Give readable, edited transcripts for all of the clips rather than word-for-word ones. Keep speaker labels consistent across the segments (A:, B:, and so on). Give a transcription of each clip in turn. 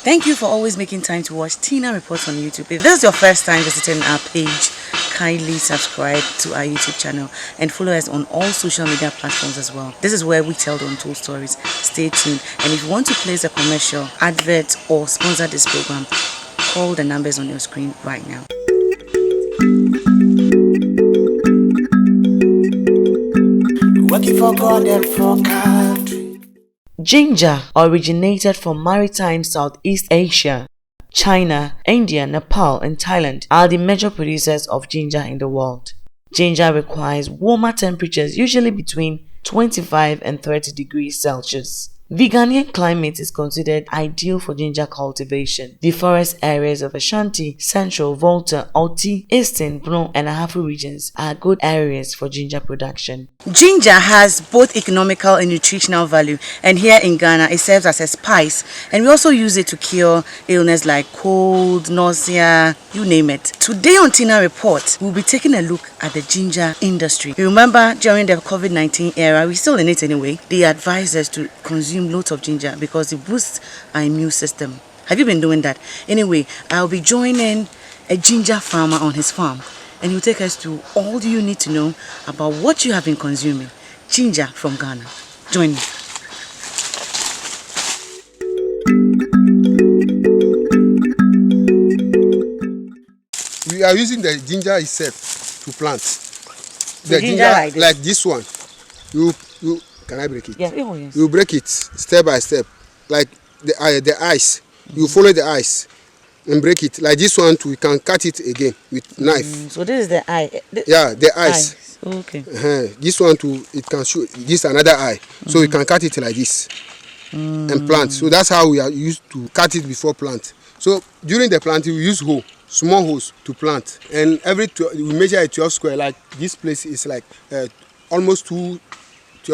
A: Thank you for always making time to watch Tina Reports on YouTube. If this is your first time visiting our page, kindly subscribe to our YouTube channel and follow us on all social media platforms as well. This is where we tell the untold stories. Stay tuned. And if you want to place a commercial, advert or sponsor this program, call the numbers on your screen right now. Working for God and for country. Ginger originated from maritime Southeast Asia. China, India, Nepal, and Thailand are the major producers of ginger in the world. Ginger requires warmer temperatures, usually between 25 and 30 degrees Celsius. The Ghanaian climate is considered ideal for ginger cultivation. The forest areas of Ashanti, Central, Volta, Oti, Eastern, Bron, and Ahafo regions are good areas for ginger production. Ginger has both economical and nutritional value, and here in Ghana it serves as a spice, and we also use it to cure illness like cold, nausea, you name it. Today on Tina Report, we'll be taking a look at the ginger industry. You remember during the COVID-19 era, we're still in it anyway, they advised us to consume loads of ginger because it boosts our immune system. Have you been doing that? Anyway, I'll be joining a ginger farmer on his farm, and he'll take us to all you need to know about what you have been consuming. Ginger from Ghana. Join me.
B: We are using the ginger itself to plant. The
A: ginger
B: like this one. You can I break it?
A: Yes. Oh, yes.
B: You break it step by step, like the ice. You follow the ice and break it. Like this one too, you can cut it again with knife.
A: So this is the eye.
B: Yeah, the ice.
A: Okay.
B: This one too, it can show. This another eye. So you can cut it like this and plant. So that's how we are used to cut it before plant. So during the planting, we use hoe, small hoes to plant, and we measure a 12 square. Like this place is like almost 12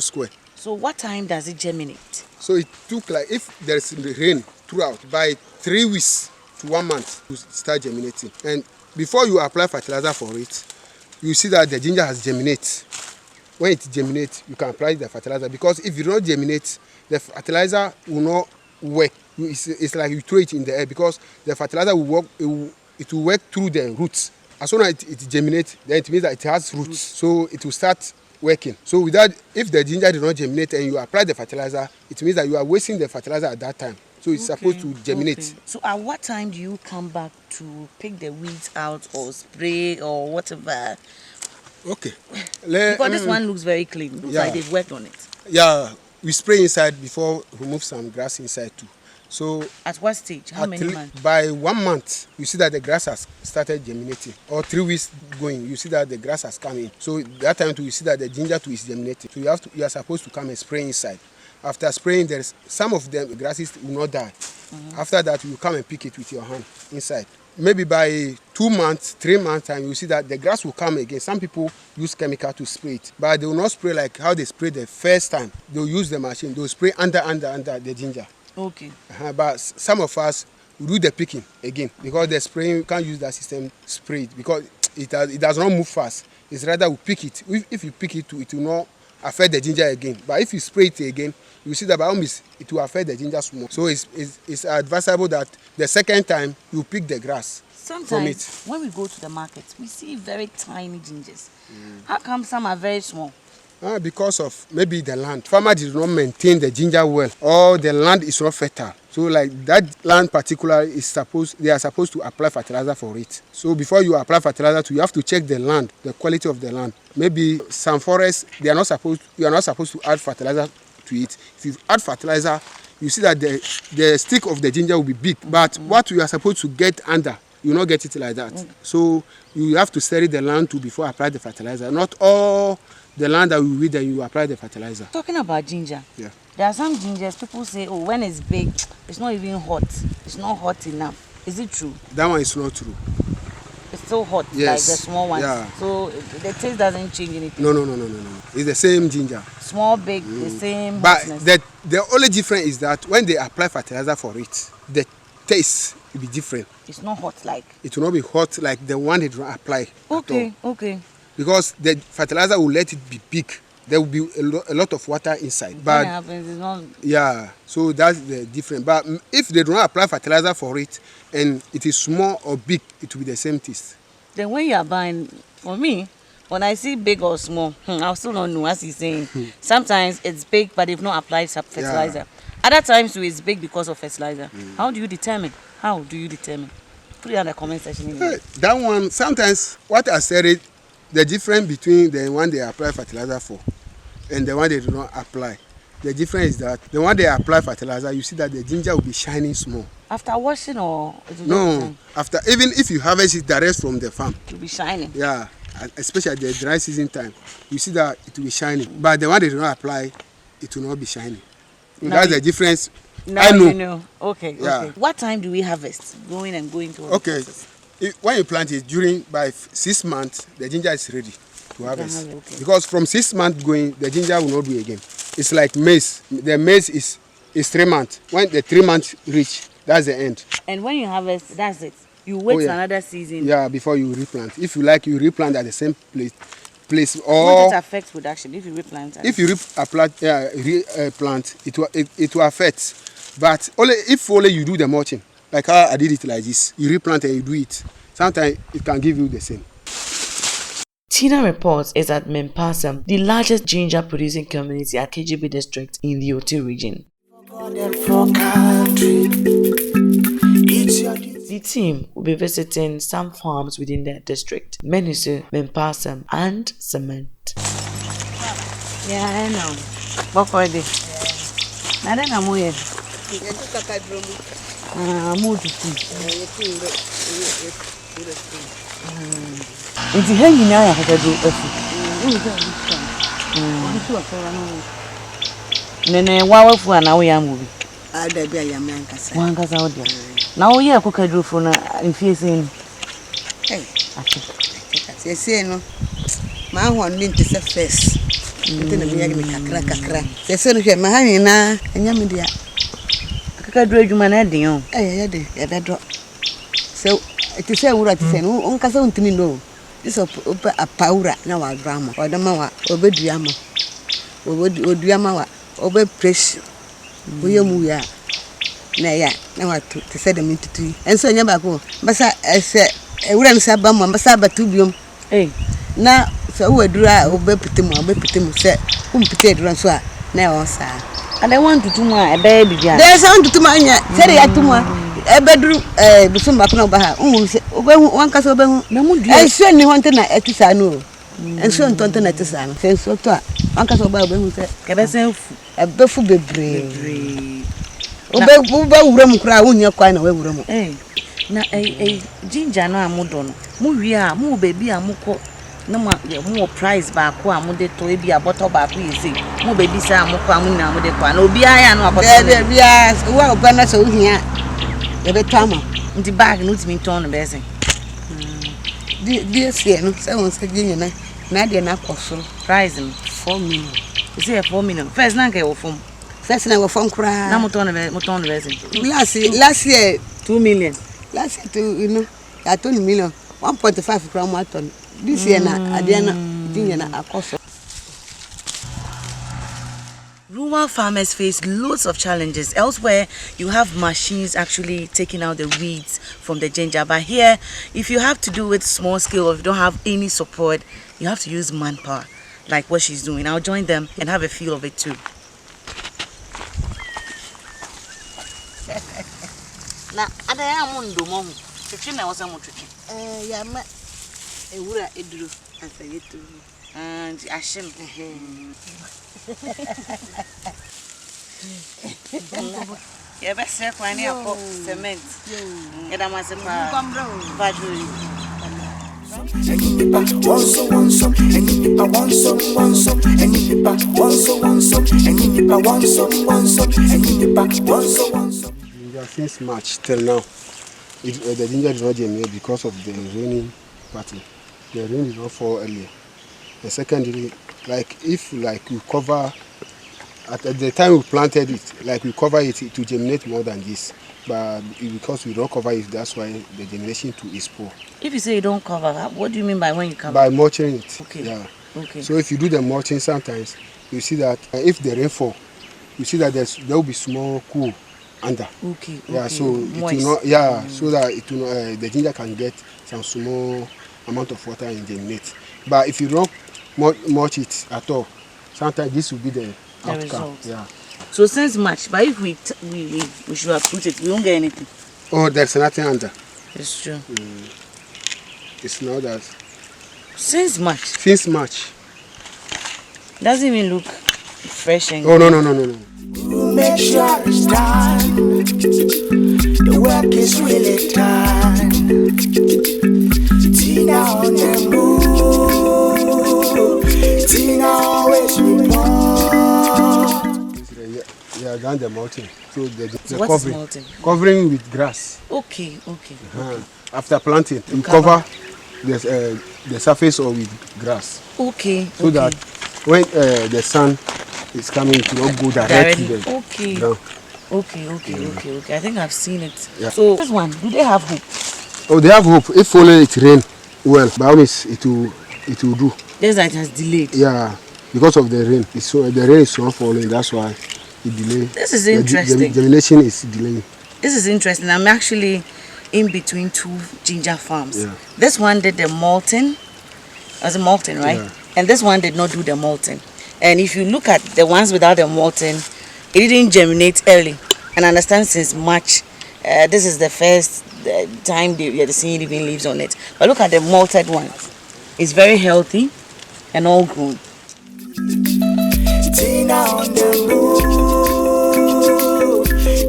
B: square.
A: So what time does it germinate?
B: So it took like, if there's rain throughout, by 3 weeks to 1 month to start germinating. And before you apply fertilizer for it, you see that the ginger has germinated. When it germinates, you can apply the fertilizer, because if you don't germinate, the fertilizer will not work. It's like you throw it in the air, because the fertilizer will work. It will work through the roots. As soon as it germinates, then it means that it has roots. So it will start working. So without, if the ginger did not germinate and you apply the fertilizer, it means that you are wasting the fertilizer at that time. So it's supposed to germinate.
A: Okay. So at what time do you come back to pick the weeds out or spray or whatever?
B: Okay.
A: Because this one looks very clean. Looks like they've worked on it.
B: Yeah, we spray inside before we remove some grass inside too. So
A: at what stage? How many months?
B: By 1 month, you see that the grass has started germinating. Or 3 weeks going, you see that the grass has come in. So that time too, you see that the ginger too is germinating. So you are supposed to come and spray inside. After spraying, there's some of the grasses will not die. After that, you come and pick it with your hand inside. Maybe by 2 months, 3 months time, you see that the grass will come again. Some people use chemical to spray it, but they will not spray like how they sprayed the first time. They'll use the machine. They'll spray under the ginger.
A: Okay.
B: But some of us will do the picking again, because the spraying, you can't use that system spray it, because it does not move fast. It's rather we pick it. If you pick it, it will not affect the ginger again. But if you spray it again, you see that by all means it will affect the ginger small. So it's advisable that the second time you pick the grass.
A: Sometimes when we go to the market, we see very tiny gingers. How come some are very small?
B: Because of maybe the land. Farmer did not maintain the ginger well, or the land is not fertile. So like that land particular they are supposed to apply fertilizer for it. So before you apply fertilizer, you have to check the land, the quality of the land. Maybe some forests, you are not supposed to add fertilizer to it. If you add fertilizer, you see that the stick of the ginger will be big, but what you are supposed to get under, you will not get it like that. So you have to study the land too before apply the fertilizer. Not all the land that we weed, then you apply the fertilizer.
A: Talking about ginger, there are some gingers, people say, oh, when it's big, it's not even hot. It's not hot enough. Is it true?
B: That one is not true.
A: It's still hot,
B: yes,
A: like the small ones.
B: Yeah.
A: So the taste doesn't change anything.
B: No. It's the same ginger.
A: Small, big, the same.
B: But
A: hotness.
B: the only difference is that when they apply fertilizer for it, the taste will be different.
A: It's not hot like.
B: It will not be hot like the one they don't apply.
A: Okay.
B: Because the fertilizer will let it be big. there will be a lot of water inside.
A: What
B: But
A: happens is not.
B: yeah, so that's the difference. But if they do not apply fertilizer for it and it is small or big, it will be the same taste.
A: Then when you are buying, for me, when I see big or small, I still don't know, as he's saying. Sometimes it's big, but they've not applied fertilizer.
B: Yeah.
A: Other times it's big because of fertilizer. How do you determine? How do you determine? Put it in the comment section.
B: That one, sometimes what I said is the difference between the one they apply fertilizer for and the one they do not apply. The difference is that the one they apply fertilizer, you see that the ginger will be shining small.
A: After washing or?
B: No, after, even if you harvest it direct from the farm.
A: It will be shining.
B: Yeah, especially the dry season time. You see that it will be shining. But the one they do not apply, it will not be shining. That's the difference.
A: Now
B: I know.
A: you know. Okay,
B: Yeah.
A: okay. What time do we harvest? Going to
B: Okay. When you plant it, by 6 months, the ginger is ready to harvest.
A: Okay.
B: Because from 6 months going, the ginger will not do again. It's like maize. The maize is 3 months. When the 3 months reach, that's the end.
A: And when you harvest, that's it. You wait another season.
B: Yeah, before you replant. If you like, you replant at the same place. Or
A: Won't it affect production if you replant?
B: If you plant, it will affect. But only you do the mulching, like how I did it like this. You replant and you do it. Sometimes it can give you the same.
A: Tina reports is at MEMPEASEM, the largest ginger producing community at KGB district in the Oti region. The team will be visiting some farms within their district, Menusu, MEMPEASEM, and Cement. Yeah, I know. What are they? I don't know. Nti ha nyina ya kakadu afu. Nene wawafu ana wo ya mubi.
C: Ada bia ya mankasa.
A: Wankasa wo dia. Na wo ye kokadu fu na mfiese ni. Ati.
C: Sese no. Ma ho no nti se first. Nti na biya mi kakra. Sese no hwe ma ha nyina anya me dia.
A: Kakadu adwuma na den o.
C: Ya de ya bedo. Se iti se wura ti se no onkasa untini no. This a paura na wa drama. Odama wa obeduama. Oduama wa obe press. Oye mu ya. Na wa to se dem ntutu. Enso nya ba ko. Basa se ewura nsa ba mo basa batu biom. Na se wo adura obe pitem se umpite adura so a na e won sa.
A: Ade wan tutu a ebe bibia.
C: There is one tutu anya. Se de ya tumu ebedru busum ba kuna ba ha obehu wankasa obehu
A: na mu dua
C: enso ni honte na etisa no enso ntonto na etisa no senso to a wankasa oba obehu se
A: kebesen fu
C: ebefu bebre obe wuram kura wonya kwa na we wuram
A: na ginger no amudo no mu wi a mu bebi amuko na mu price ba ko amude to ebi aboto ba ko yesi mu bebi sa amuko amu na amude kwa na obi aya no aboto
C: bia wa oba na so hia ebe tama
A: ndi bag no timi ton no bese
C: di se no se won se ginya na de na koso
A: price no
C: 4 million
A: you say 4 million first na ke wo fom
C: first na wo fom kura
A: na mo ton no bese
C: last year
A: 2 million
C: last year to you know ya 20 million 1.5 kura mo aton this year na ade na ginya na akoso.
A: Rural farmers face lots of challenges. Elsewhere, you have machines actually taking out the weeds from the ginger. But here, if you have to do it small scale or if you don't have any support, you have to use manpower, like what she's doing. I'll join them and have a feel of it too. Na ada ya mundo mo. Chichi na wasa mo chichi.
C: Ya ma ewura eduru asayetu.
A: Ashim. Yeah, best check when you put cement. Get a massive battery.
B: Since March till now, the ginger is not germinated because of the raining pattern. The rain did not fall earlier. The secondary, like if you cover at the time we planted it, like we cover it to germinate more than this. But because we don't cover it, that's why the germination too is poor.
A: If you say you don't cover, what do you mean by when you cover?
B: By mulching it.
A: Okay.
B: Yeah.
A: Okay.
B: So if you do the mulching, sometimes you see that if the rain fall, you see that there will be small cool under.
A: Okay.
B: Yeah,
A: Okay.
B: so it
A: Moist.
B: will not. Yeah, so that it will not, the ginger can get some small amount of water in germinate. But if you don't mulch it at all, sometimes this will be the outcome.
A: Result.
B: Yeah.
A: So since March, but if we should have put it, we won't get anything.
B: Oh, there's nothing under.
A: It's true.
B: It's not that.
A: Since March,
B: Since March.
A: doesn't even look fresh and
B: Oh no.
D: Make sure it's done. The work is really done. Tina on the move. Tina always report.
B: Yeah, done the mulching. So the
A: what is
B: covering,
A: molting?
B: covering with grass.
A: Okay.
B: After planting, you cover the surface or with grass,
A: Okay.
B: so that when the sun is coming, it will not go direct to the ground.
A: Okay. I think I've seen it.
B: Yeah.
A: So this one, do they have hope?
B: Oh, they have hope. If only it rain well, by all means, it will do.
A: This that has delayed.
B: Yeah, because of the rain. The rain is not falling. That's why it delayed.
A: This is interesting.
B: The germination is delaying.
A: This is interesting. I'm actually in between two ginger farms.
B: Yeah.
A: This one did the malting, as a malting, right?
B: Yeah.
A: And this one did not do the malting. And if you look at the ones without the malting, it didn't germinate early. And I understand since March, this is the first time the seed even leaves on it. But look at the malted one. It's very healthy and all grown.
D: Tina on the move.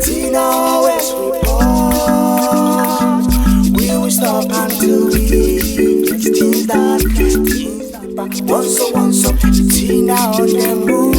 D: Tina always report. We will stop until we get things done. But once up, Tina on the move.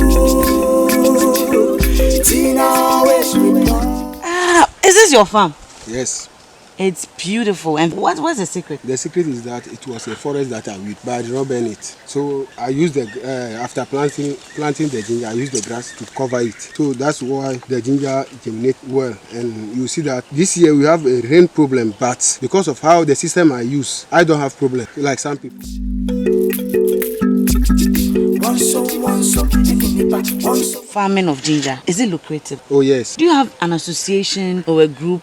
D: Tina always report.
A: Is this your farm?
B: Yes.
A: It's beautiful. And what's the secret?
B: The secret is that it was a forest that I weed, but I did not burn it. So I used after planting the ginger, I used the grass to cover it. So that's why the ginger germinate well. And you see that this year we have a rain problem, but because of how the system I use, I don't have problem like some people.
A: Farming of ginger, is it lucrative?
B: Oh yes.
A: Do you have an association or a group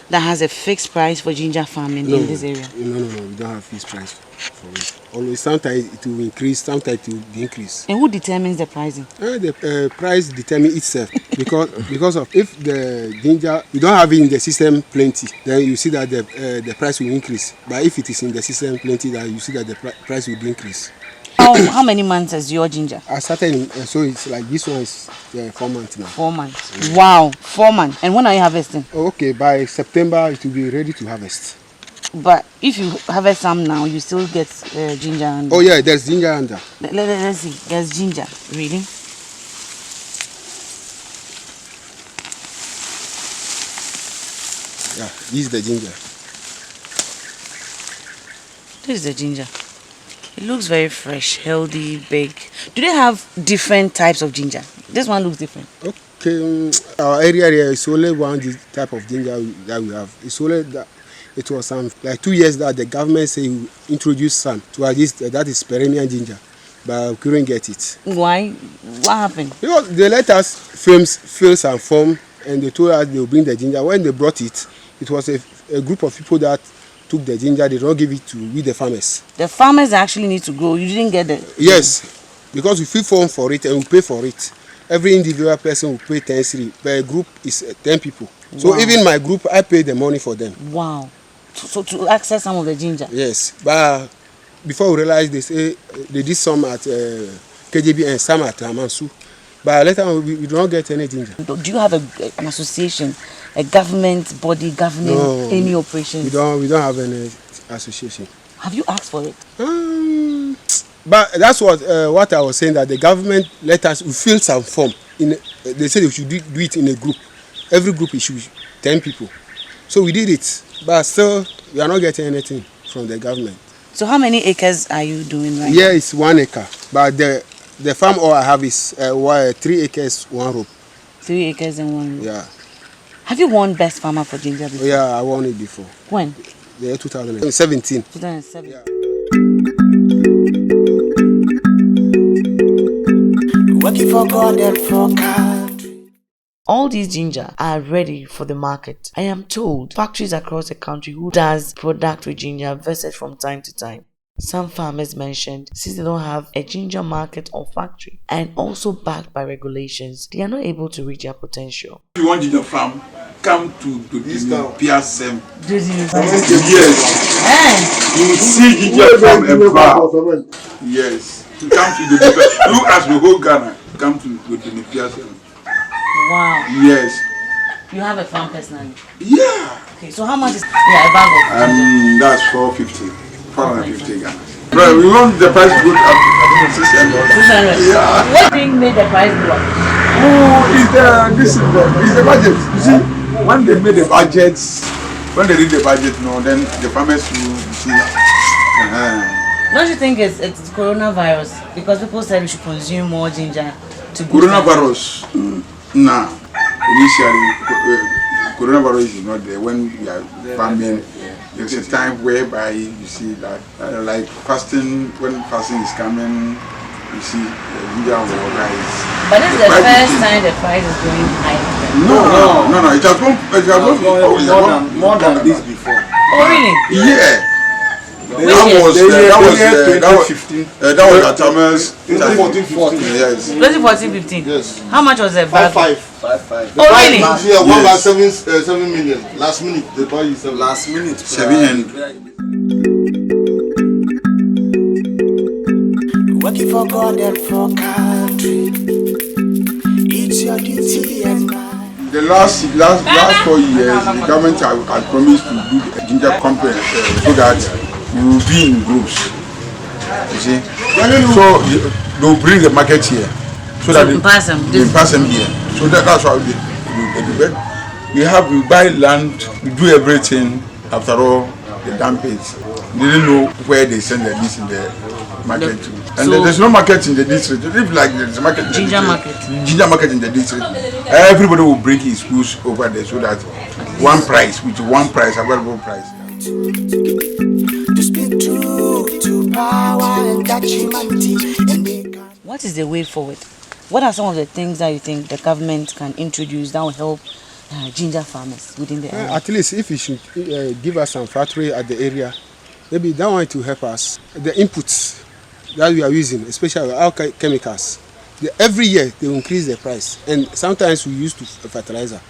A: that has a fixed price for ginger farming in this area?
B: No, we don't have fixed price for it. Always, sometimes it will increase, sometimes it will decrease.
A: And who determines the pricing?
B: The price determines itself because of if the ginger you don't have it in the system plenty, then you see that the price will increase. But if it is in the system plenty, then you see that the price will decrease.
A: How many months is your ginger?
B: I started so it's like this one is 4 months now.
A: 4 months. Wow, 4 months. And when are you harvesting?
B: Okay, by September it will be ready to harvest.
A: But if you harvest some now, you still get ginger under.
B: Oh yeah, there's ginger under.
A: Let's see. There's ginger. Really?
B: Yeah, this is the ginger.
A: This is the ginger. It looks very fresh, healthy, big. Do they have different types of ginger? This one looks different.
B: Okay, our area here is only one type of ginger that we have. It's only that it was like 2 years that the government say we introduce some to at least that is perennial ginger, but we couldn't get it.
A: Why? What happened?
B: Because they let us fill some form and they told us they will bring the ginger. When they brought it, it was a group of people that took the ginger, they don't give it to we the farmers.
A: The farmers actually need to grow. You didn't get it?
B: Yes, because we fill form for it and we pay for it. Every individual person will pay 10 cedi. Per group is 10 people. So even my group, I pay the money for them.
A: Wow. So to access some of the ginger?
B: Yes, but before we realized they say they did some at KJB and some at Amansu. But later on, we don't get any ginger.
A: Do you have an association, a government body governing any operations?
B: We don't have any association.
A: Have you asked for it?
B: But that's what I was saying, that the government let us fill some form. They said we should do it in a group. Every group should be 10 people. So we did it, but still we are not getting anything from the government.
A: So how many acres are you doing right now?
B: Yeah, it's 1 acre, but the farm all I have is 3 acres, 1 rope.
A: 3 acres and 1 rope.
B: Yeah.
A: Have you won best farmer for ginger before?
B: Yeah, I won it before.
A: When?
B: Yeah, 2017.
A: 2007.
B: Yeah.
D: working for God and for country.
A: All these ginger are ready for the market. I am told factories across the country who does product with ginger visit from time to time. Some farmers mentioned since they don't have a ginger market or factory and also backed by regulations, they are not able to reach their potential.
E: If you want ginger farm, come to this MEMPEASEM.
A: Yes.
E: You will see ginger farm and farm. Yes. You come to the you as the whole Ghana, come to the MEMPEASEM.
A: Wow.
E: Yes.
A: You have a farm personally?
E: Yeah.
A: Okay, so how much is a bag of ginger?
E: That's 450. 450 Ghana. Right, we want the price good up to $600. Yeah.
A: What thing made the price go up?
E: Oh, is the budget. You see, when they made the budgets, when they did the budget, then the farmers will see.
A: Don't you think it's coronavirus? Because people said we should consume more ginger to boost
E: coronavirus? Nah. Initially, coronavirus is not there. When we are farming, there's a time whereby you see that, like fasting, when fasting is coming, you see the ginger will rise.
A: But this is the first time the price is going higher.
E: No. It has gone
F: more than this before.
A: Oh, really?
E: Yeah. That was at Thomas
F: 2014.
E: Yes.
A: 2014-15?
F: Yes.
A: How much was the bag?
F: 5.5.
A: Oh, really?
F: Last year, 1 by 7 million. Last minute, they buy you 7.
B: Last minute.
E: 700.
D: Working for God and for country. It's your duty and mine.
E: The last 4 years, the government had promised to do a ginger company so that we will be in groups. You see? So they'll bring the market here. So that they pass them here. So that's why we do. We buy land, we do everything. After all, the dampage. They didn't know where they send the list in the market to. And so there's no market in the district. If like there's a market, ginger market in the district, everybody will bring his goods over there so that one price, available price.
D: To speak truth to power and that humanity and they can.
A: What is the way forward? What are some of the things that you think the government can introduce that will help ginger farmers within the area?
B: At least if you should give us some factory at the area, maybe that one to help us. The inputs that we are using, especially our chemicals, every year they increase the price, and sometimes we use to fertilizer.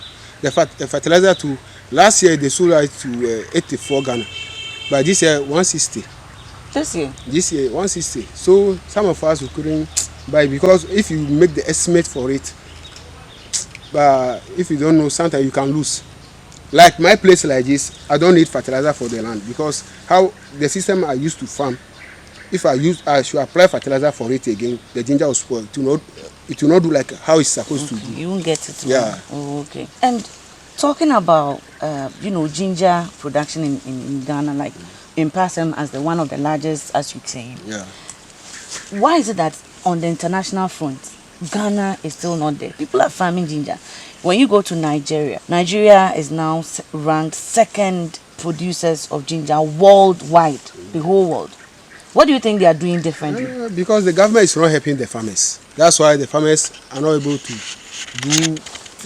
B: The fertilizer to last year they sold it to 84 Ghana, but this year 160.
A: This year?
B: This year 160. So some of us we couldn't buy because if you make the estimate for it, but if you don't know, sometimes you can lose. Like my place like this, I don't need fertilizer for the land because how the system I used to farm, if I should apply fertilizer for it again, the ginger will spoil. It will not do like how it's supposed to do.
A: You won't get it.
B: Yeah.
A: Oh, okay. And talking about ginger production in Ghana, like MEMPEASEM as one of the largest, as you're saying.
B: Yeah.
A: Why is it that on the international front, Ghana is still not there? People are farming ginger. When you go to Nigeria is now ranked second producers of ginger worldwide, the whole world. What do you think they are doing differently?
B: Because the government is not helping the farmers. That's why the farmers are not able to do,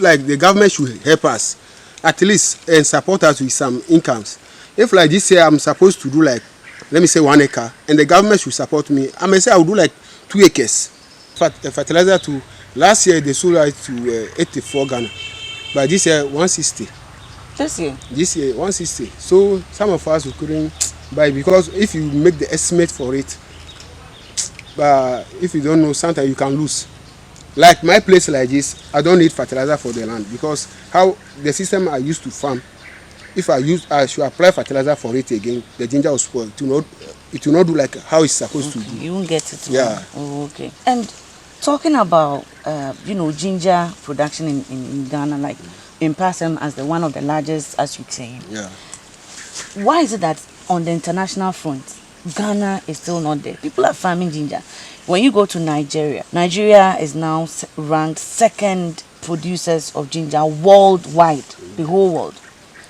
B: like the government should help us, at least, and support us with some incomes. If like this year I'm supposed to do like, let me say 1 acre, and the government should support me, I may say I will do like 2 acres. Fertilizer to, last year they sold it to 84 Ghana, but this year 160.
A: This year?
B: This year 160. So some of us we couldn't buy because if you make the estimate for it, but if you don't know, sometimes you can lose. Like my place like this, I don't need fertilizer for the land because how the system I used to farm, if I should apply fertilizer for it again, the ginger will spoil. It will not do like how it's supposed to do.
A: You won't get it.
B: Yeah.
A: Oh, okay. And talking about ginger production in Ghana, like MEMPEASEM as one of the largest, as you're saying.
B: Yeah.
A: Why is it that on the international front, Ghana is still not there? People are farming ginger. When you go to Nigeria is now ranked second producers of ginger worldwide, the whole world.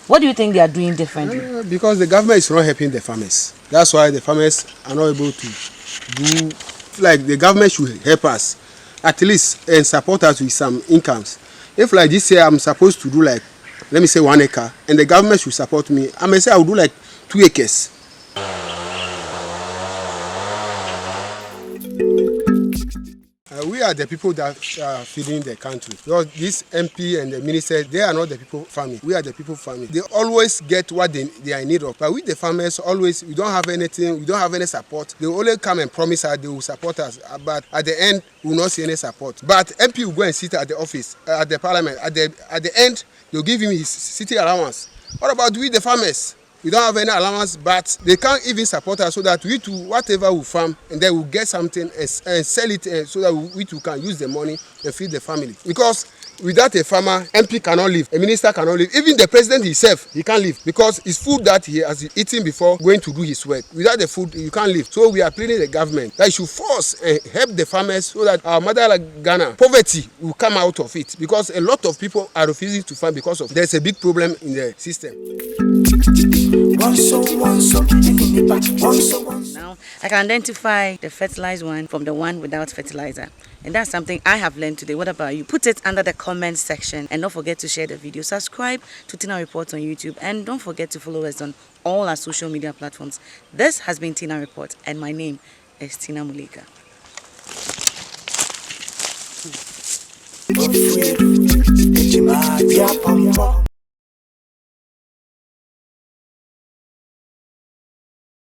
A: What do you think they are doing differently?
B: Because the government is not helping the farmers. That's why the farmers are not able to do, like the government should help us, at least and support us with some incomes. If like this year I'm supposed to do like, let me say 1 acre, and the government should support me, I may say I will do like 2 acres. We are the people that are feeding the country. Because this MP and the minister, they are not the people farming. We are the people farming. They always get what they are in need of. But we, the farmers, always, we don't have anything, we don't have any support. They only come and promise us they will support us. But at the end, we will not see any support. But MP will go and sit at the office, at the parliament. At the end, they'll give him his city allowance. What about we, the farmers? We don't have any allowance, but they can't even support us so that we too, whatever we farm, and then we'll get something and sell it so that we too can use the money and feed the family. Because without a farmer, MP cannot live, a minister cannot live. Even the president himself, he can't live because it's food that he has eaten before going to do his work. Without the food, you can't live. So we are pleading the government that should force and help the farmers so that our motherland Ghana, poverty will come out of it. Because a lot of people are refusing to farm because of there's a big problem in the system.
A: Now, I can identify the fertilized one from the one without fertilizer. And that's something I have learned today. What about you? Put it under the comment section and don't forget to share the video. Subscribe to Tina Report on YouTube and don't forget to follow us on all our social media platforms. This has been Tina Report and my name is Tina Mulika.
D: Free,